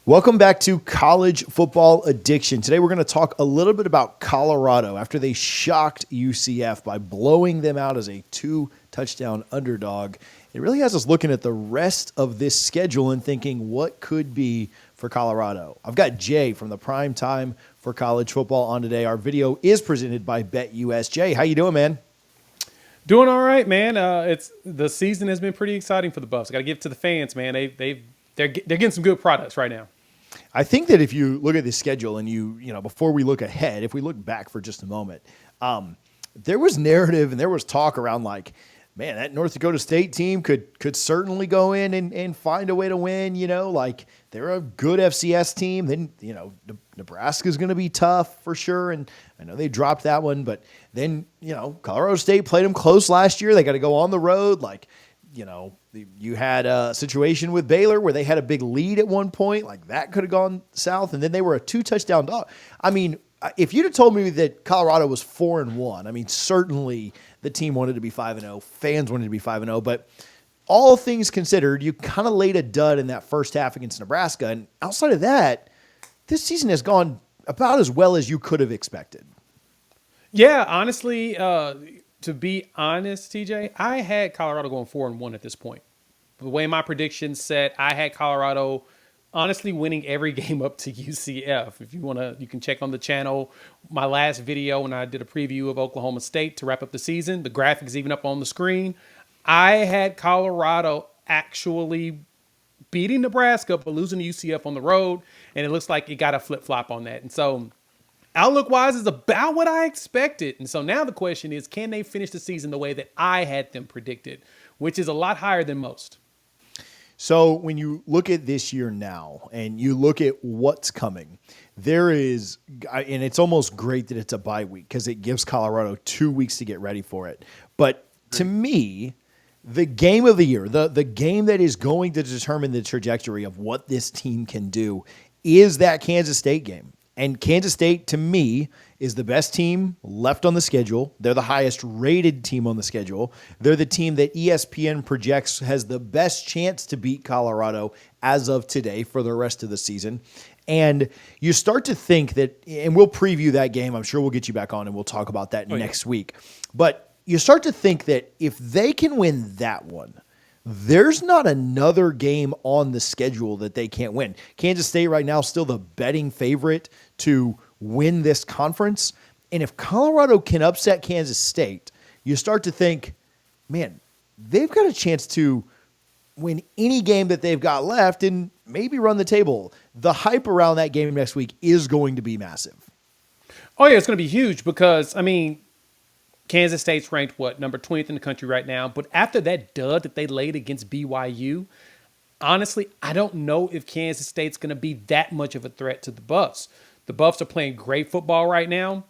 Welcome back to College Football Addiction. Today we're going to talk a little bit about Colorado after they shocked UCF by blowing them out as a 2-touchdown underdog. It really has us looking at the rest of this schedule and thinking what could be for Colorado. I've got Jay from the Prime Time for College Football on today. Our video is presented by BetUS. Jay, how you doing, man? Doing all right, man. It's the season has been pretty exciting for the Buffs. Got to give it to the fans, man. They're getting some good products right now. I think that if you look at the schedule and before we look ahead, if we look back for just a moment, there was narrative and there was talk around like, man, that North Dakota State team could certainly go in and find a way to win. Like they're a good FCS team. Then, Nebraska's going to be tough for sure. And I know they dropped that one, but then, Colorado State played them close last year. They got to go on the road. Like, you had a situation with Baylor where they had a big lead at one point. Like that could have gone south. And then they were a 2-touchdown dog. I mean, if you'd have told me that Colorado was 4-1, I mean, certainly the team wanted to be 5-0. Fans wanted to be 5-0. But all things considered, you kind of laid a dud in that first half against Nebraska. And outside of that, this season has gone about as well as you could have expected. Yeah, honestly, to be honest, TJ, I had Colorado going 4-1 at this point. The way my predictions set, I had Colorado honestly winning every game up to UCF. If you want to, you can check on the channel. My last video when I did a preview of Oklahoma State to wrap up the season, the graphics even up on the screen. I had Colorado actually beating Nebraska, but losing to UCF on the road. And it looks like it got a flip-flop on that. And so outlook-wise is about what I expected. And so now the question is, can they finish the season the way that I had them predicted, which is a lot higher than most. So when you look at this year now and you look at what's coming, there is, and it's almost great that it's a bye week because it gives Colorado 2 weeks to get ready for it. But to me, the game of the year, the game that is going to determine the trajectory of what this team can do is that Kansas State game. And Kansas State, to me, is the best team left on the schedule. They're the highest rated team on the schedule. They're the team that ESPN projects has the best chance to beat Colorado as of today for the rest of the season. And you start to think that, and we'll preview that game. I'm sure we'll get you back on and we'll talk about that next week. But you start to think that if they can win that one, there's not another game on the schedule that they can't win. Kansas State right now is still the betting favorite to win this conference. And if Colorado can upset Kansas State, you start to think, man, they've got a chance to win any game that they've got left and maybe run the table. The hype around that game next week is going to be massive. Oh, yeah, it's going to be huge because, I mean, Kansas State's ranked, number 20th in the country right now. But after that dud that they laid against BYU, honestly, I don't know if Kansas State's going to be that much of a threat to the Buffs. The Buffs are playing great football right now.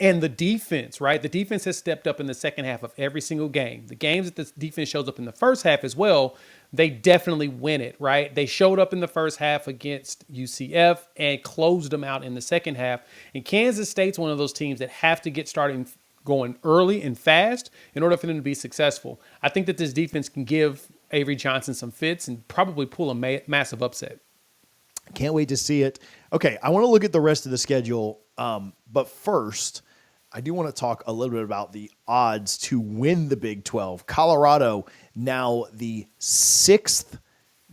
And the defense, right? The defense has stepped up in the second half of every single game. The games that the defense shows up in the first half as well, they definitely win it, right? They showed up in the first half against UCF and closed them out in the second half. And Kansas State's one of those teams that have to get started going early and fast in order for them to be successful. I think that this defense can give Avery Johnson some fits and probably pull a massive upset. Can't wait to see it. Okay, I want to look at the rest of the schedule, but first, I do want to talk a little bit about the odds to win the Big 12. Colorado, now the 6th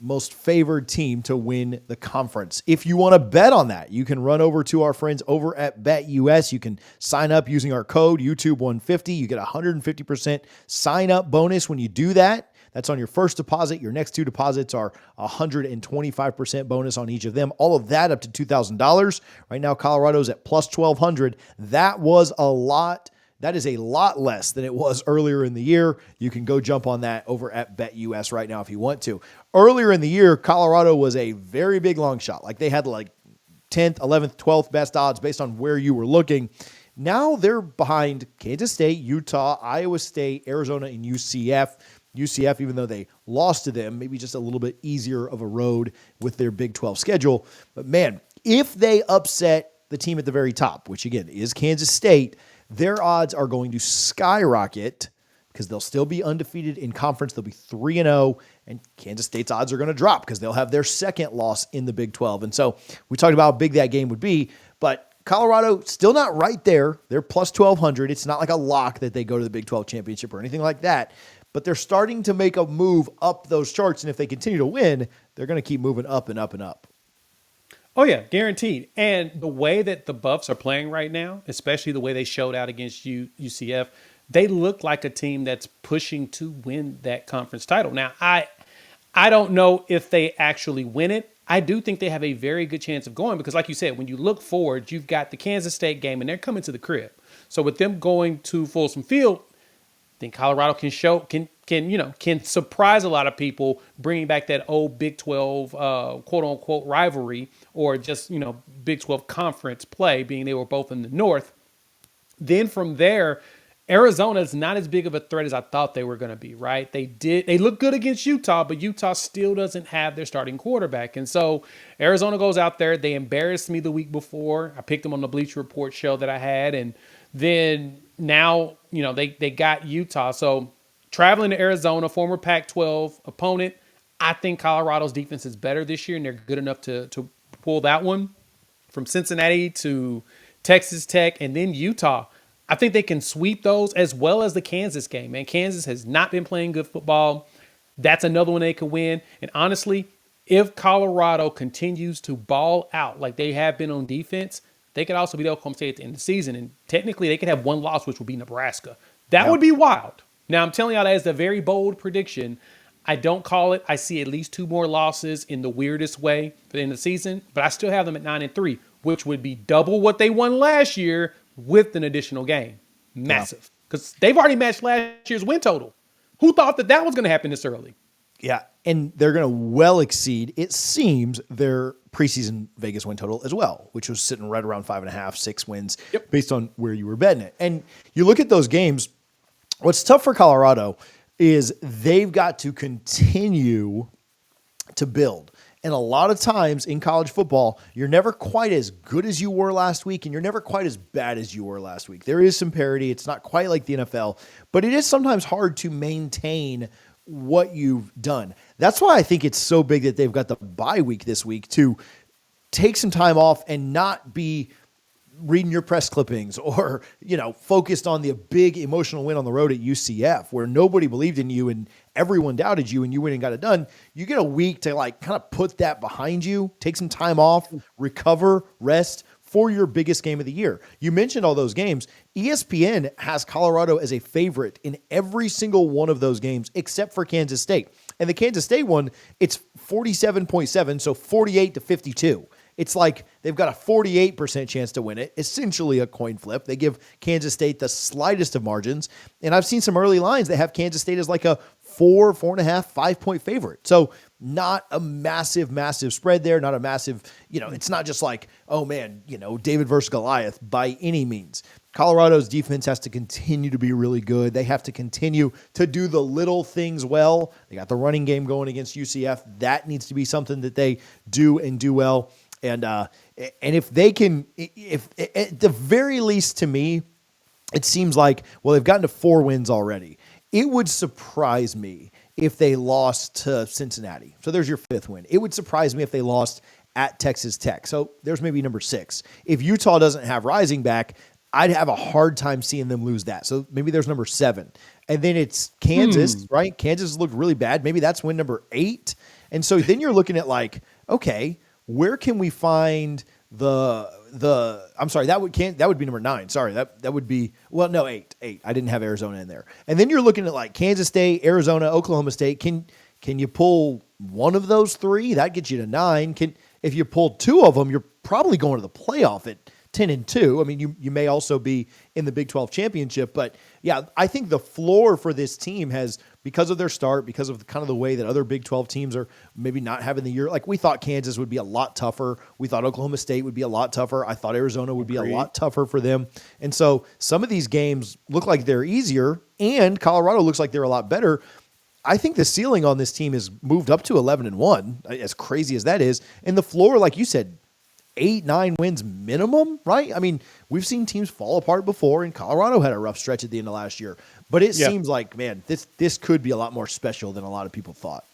most favored team to win the conference. If you want to bet on that, you can run over to our friends over at BetUS. You can sign up using our code YouTube150. You get a 150% sign-up bonus when you do that. That's on your first deposit. Your next 2 deposits are 125% bonus on each of them. All of that up to $2,000. Right now, Colorado's at plus 1,200. That was a lot. That is a lot less than it was earlier in the year. You can go jump on that over at BetUS right now if you want to. Earlier in the year, Colorado was a very big long shot. Like they had like 10th, 11th, 12th best odds based on where you were looking. Now they're behind Kansas State, Utah, Iowa State, Arizona, and UCF. UCF, even though they lost to them, maybe just a little bit easier of a road with their Big 12 schedule. But man, if they upset the team at the very top, which again is Kansas State, their odds are going to skyrocket because they'll still be undefeated in conference. They'll be 3-0, and Kansas State's odds are going to drop because they'll have their second loss in the Big 12. And so we talked about how big that game would be, but Colorado still not right there. They're plus 1,200. It's not like a lock that they go to the Big 12 championship or anything like that, but they're starting to make a move up those charts. And if they continue to win, they're going to keep moving up and up and up. Oh, yeah, guaranteed. And the way that the Buffs are playing right now, especially the way they showed out against UCF, they look like a team that's pushing to win that conference title. Now, I don't know if they actually win it. I do think they have a very good chance of going because, like you said, when you look forward, you've got the Kansas State game, and they're coming to the crib. So with them going to Folsom Field, I think Colorado can surprise a lot of people, bringing back that old Big 12 quote unquote rivalry, or just Big 12 conference play, being they were both in the North. Then from there, Arizona is not as big of a threat as I thought they were going to be, right? They look good against Utah, but Utah still doesn't have their starting quarterback. And so Arizona goes out there. They embarrassed me the week before. I picked them on the Bleacher Report show that I had. And then now, they got Utah. So traveling to Arizona, former Pac-12 opponent, I think Colorado's defense is better this year, and they're good enough to pull that one. From Cincinnati to Texas Tech and then Utah, I think they can sweep those, as well as the Kansas game. Man, Kansas has not been playing good football. That's another one they could win. And honestly, if Colorado continues to ball out like they have been on defense, they could also beat Oklahoma State at the end of the season. And technically, they could have one loss, which would be Nebraska. That would be wild. Now, I'm telling y'all that is a very bold prediction. I don't call it. I see at least 2 more losses in the weirdest way for the end of the season, but I still have them at 9-3, which would be double what they won last year with an additional game. Massive. Because they've already matched last year's win total. Who thought that was going to happen this early? Yeah, and they're going to well exceed, it seems, their preseason Vegas win total as well, which was sitting right around 5.5, 6 wins based on where you were betting it. And you look at those games, what's tough for Colorado is they've got to continue to build. And a lot of times in college football, you're never quite as good as you were last week, and you're never quite as bad as you were last week. There is some parity. It's not quite like the NFL, but it is sometimes hard to maintain what you've done. That's why I think it's so big that they've got the bye week this week to take some time off and not be reading your press clippings or, focused on the big emotional win on the road at UCF where nobody believed in you and everyone doubted you and you went and got it done. You get a week to kind of put that behind you, take some time off, recover, rest for your biggest game of the year. You mentioned all those games. ESPN has Colorado as a favorite in every single one of those games except for Kansas State. And the Kansas State one, it's 47.7, so 48-52. It's like they've got a 48% chance to win it, essentially a coin flip. They give Kansas State the slightest of margins. And I've seen some early lines that have Kansas State as like a 4.5, 5-point favorite. So not a massive, massive spread there. Not a massive, it's not just like, oh man, David versus Goliath by any means. Colorado's defense has to continue to be really good. They have to continue to do the little things well. They got the running game going against UCF. That needs to be something that they do and do well. And if they can, if at the very least to me, it seems like, well, they've gotten to 4 wins already. It would surprise me if they lost to Cincinnati. So there's your 5th win. It would surprise me if they lost at Texas Tech. So there's maybe number 6. If Utah doesn't have Rising back, I'd have a hard time seeing them lose that. So maybe there's number 7. And then it's Kansas, right? Kansas looked really bad. Maybe that's win number 8. And so then you're looking at like, okay, where can we find I'm sorry, that would be number 9. Sorry, that would be, well, no, 8. I didn't have Arizona in there. And then you're looking at like Kansas State, Arizona, Oklahoma State. Can you pull one of those 3? That gets you to 9. If you pull 2 of them, you're probably going to the playoff at 10-2. I mean, you may also be in the Big 12 championship, but yeah, I think the floor for this team has, because of their start, because of kind of the way that other Big 12 teams are maybe not having the year. Like we thought Kansas would be a lot tougher. We thought Oklahoma State would be a lot tougher. I thought Arizona would be a lot tougher for them. And so some of these games look like they're easier and Colorado looks like they're a lot better. I think the ceiling on this team is moved up to 11-1, as crazy as that is. And the floor, like you said, 8-9 wins minimum, right? I mean, we've seen teams fall apart before, and Colorado had a rough stretch at the end of last year. But it seems like, man, this could be a lot more special than a lot of people thought.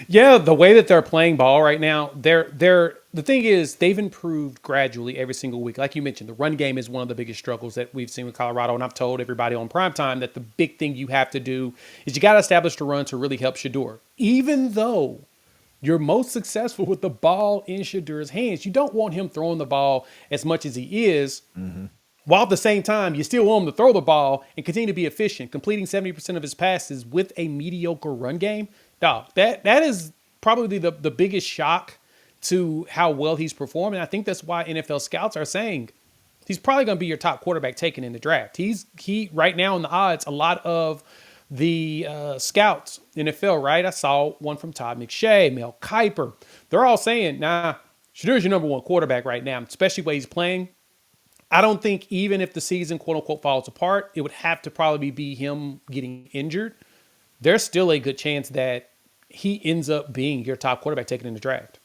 Yeah, the way that they're playing ball right now, they're the thing is they've improved gradually every single week. Like you mentioned, the run game is one of the biggest struggles that we've seen with Colorado, and I've told everybody on primetime that the big thing you have to do is you got to establish the run to really help Shador. Even though you're most successful with the ball in Shador's hands, you don't want him throwing the ball as much as he is. While at the same time, you still want him to throw the ball and continue to be efficient, completing 70% of his passes with a mediocre run game. Dog, that is probably the biggest shock to how well he's performed. And I think that's why NFL scouts are saying he's probably going to be your top quarterback taken in the draft. He right now in the odds, a lot of the scouts, NFL, right? I saw one from Todd McShay, Mel Kiper. They're all saying, nah, Shador's your number one quarterback right now, especially the way he's playing. I don't think even if the season, quote unquote, falls apart, it would have to probably be him getting injured. There's still a good chance that he ends up being your top quarterback taken in the draft.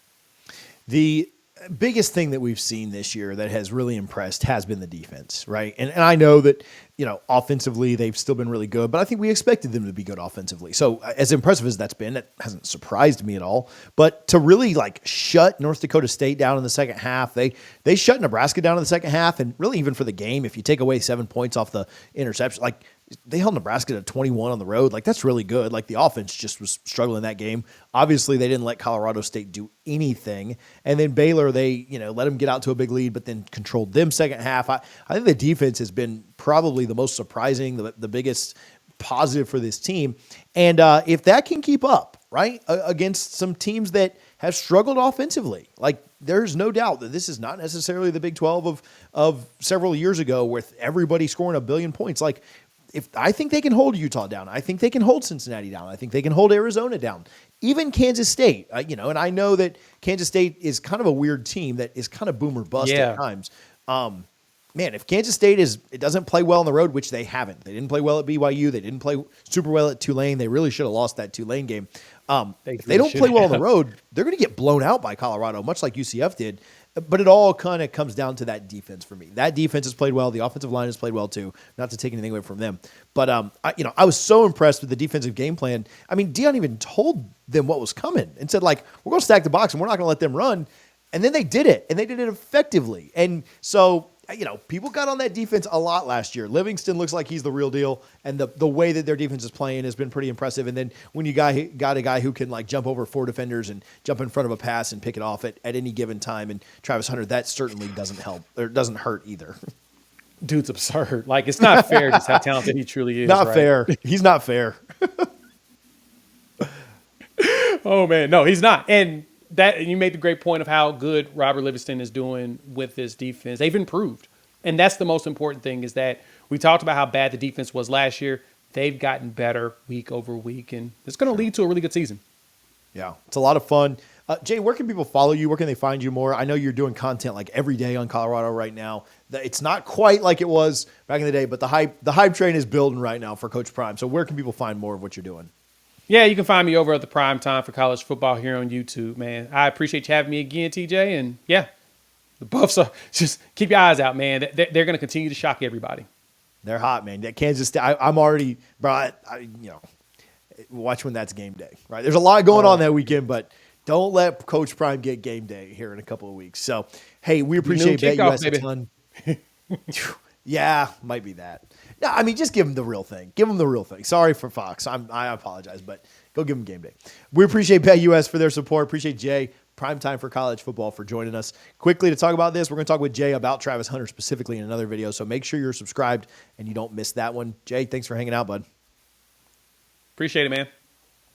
The biggest thing that we've seen this year that has really impressed has been the defense, right? And I know that, offensively they've still been really good, but I think we expected them to be good offensively. So as impressive as that's been, it hasn't surprised me at all. But to really shut North Dakota State down in the second half, they shut Nebraska down in the second half, and really even for the game, if you take away 7 points off the interception, they held Nebraska to 21 on the road. That's really good. The offense just was struggling that game. Obviously, they didn't let Colorado State do anything. And then Baylor, they, let them get out to a big lead, but then controlled them second half. I think the defense has been probably the most surprising, the biggest positive for this team. And if that can keep up, right, against some teams that have struggled offensively, there's no doubt that this is not necessarily the Big 12 of several years ago with everybody scoring a billion points. If I think they can hold Utah down, I think they can hold Cincinnati down. I think they can hold Arizona down, even Kansas State. And I know that Kansas State is kind of a weird team that is kind of boom or bust at times. If Kansas State it doesn't play well on the road, which they haven't. They didn't play well at BYU. They didn't play super well at Tulane. They really should have lost that Tulane game. If they don't play well on the road, they're going to get blown out by Colorado, much like UCF did. But it all kind of comes down to that defense for me. That defense has played well. The offensive line has played well too. Not to take anything away from them, but I was so impressed with the defensive game plan. Deion even told them what was coming and said we're going to stack the box and we're not going to let them run. And then they did it, and they did it effectively. And so people got on that defense a lot last year. Livingston looks like he's the real deal, and the way that their defense is playing has been pretty impressive. And then when you got a guy who can jump over 4 defenders and jump in front of a pass and pick it off at any given time, and Travis Hunter, that certainly doesn't help or doesn't hurt either. Dude's absurd. It's not fair just how talented he truly is. Not right? fair. He's not fair. Oh man, no, he's not. And you made the great point of how good Robert Livingston is doing with this defense. They've improved. And that's the most important thing is that we talked about how bad the defense was last year. They've gotten better week over week, and it's going to lead to a really good season. Yeah, it's a lot of fun. Jay, where can people follow you? Where can they find you more? I know you're doing content every day on Colorado right now. It's not quite like it was back in the day, but the hype train is building right now for Coach Prime. So where can people find more of what you're doing? Yeah, you can find me over at the Prime Time for College Football here on YouTube, man. I appreciate you having me again, TJ. And yeah, the Buffs are just keep your eyes out, man. They're going to continue to shock everybody. They're hot, man. That Kansas State, I'm already, bro. Watch when that's game day, right? There's a lot going on that weekend, but don't let Coach Prime get game day here in a couple of weeks. So, hey, we appreciate BetUS a ton. Yeah, might be that. No, just give them the real thing. Give them the real thing. Sorry for Fox. I apologize, but go give them game day. We appreciate BetUS for their support. Appreciate Jay, Prime Time for College Football, for joining us. Quickly to talk about this, we're going to talk with Jay about Travis Hunter specifically in another video, so make sure you're subscribed and you don't miss that one. Jay, thanks for hanging out, bud. Appreciate it, man.